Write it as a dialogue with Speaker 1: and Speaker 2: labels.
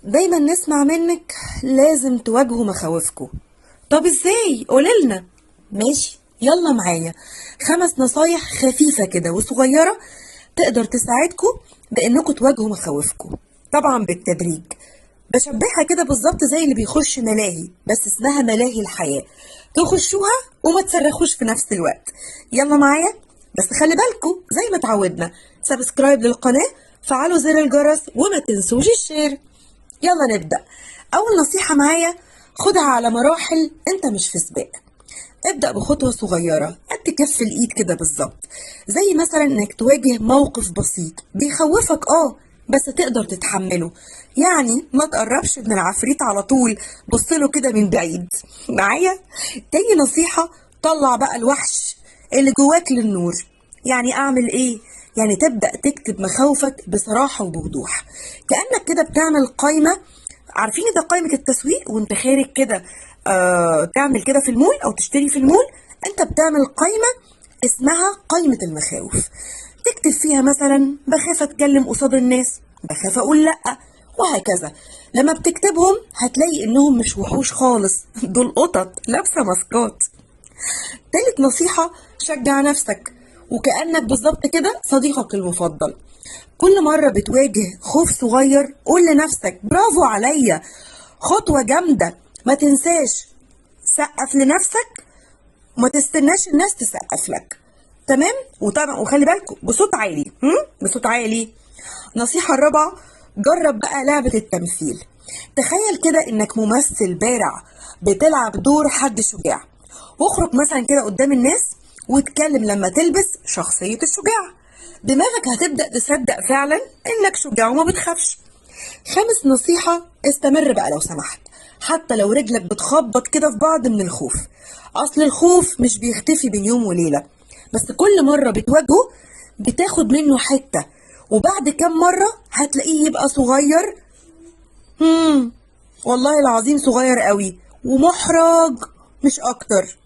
Speaker 1: دايما نسمع منك لازم تواجهوا مخاوفكم. طب ازاي؟ قوليلنا. ماشي، يلا معايا 5 نصايح خفيفة كده وصغيرة تقدر تساعدكم بانكم تواجهوا مخاوفكم، طبعا بالتدريج. بشبهها كده بالظبط زي اللي بيخش ملاهي، بس اسمها ملاهي الحياة. تخشوها وما تصرخوش في نفس الوقت. يلا معايا، بس خلي بالكم زي ما اتعودنا، سبسكرايب للقناة، فعلوا زر الجرس، وما تنسوش الشير. يلا نبدأ. أول نصيحة معايا، خدها على مراحل، أنت مش في سباق. ابدأ بخطوة صغيرة قد كف الإيد كده بالظبط، زي مثلا إنك تواجه موقف بسيط بيخوفك بس تقدر تتحمله. يعني ما تقربش من العفريت على طول، بصله كده من بعيد. معايا؟ تاني نصيحة، طلع بقى الوحش اللي جواك للنور. يعني أعمل إيه؟ يعني تبدأ تكتب مخاوفك بصراحة وبوضوح، كأنك كده بتعمل قائمة. عارفين ده قائمة التسويق وانت خارج كده، تعمل كده في المول او تشتري في المول. انت بتعمل قائمة اسمها قائمة المخاوف، تكتب فيها مثلا بخاف اتكلم قصاد الناس، بخاف اقول لا، وهكذا. لما بتكتبهم هتلاقي انهم مش وحوش خالص دول قطط لابسة ماسكات. تالت نصيحة، شجع نفسك وكأنك بالظبط كده صديقك المفضل. كل مرة بتواجه خوف صغير قول لنفسك برافو عليا، خطوة جامدة. ما تنساش سقف لنفسك وما تستناش الناس تسقف لك. تمام؟ وطبعا وخلي بالكم بصوت عالي، بصوت عالي. نصيحة الرابعة، جرب بقى لعبة التمثيل. تخيل كده انك ممثل بارع بتلعب دور حد شجاع، واخرج مثلا كده قدام الناس واتكلم لما تلبس شخصية الشجاع. دماغك هتبدأ تصدق فعلا انك شجاع وما بتخافش. خامس نصيحة، استمر بقى لو سمحت، حتى لو رجلك بتخبط كده في بعض من الخوف. اصل الخوف مش بيختفي بين يوم وليلة، بس كل مرة بتواجهه بتاخد منه حتة، وبعد كام مرة هتلاقيه يبقى صغير. والله العظيم صغير قوي ومحرج، مش اكتر.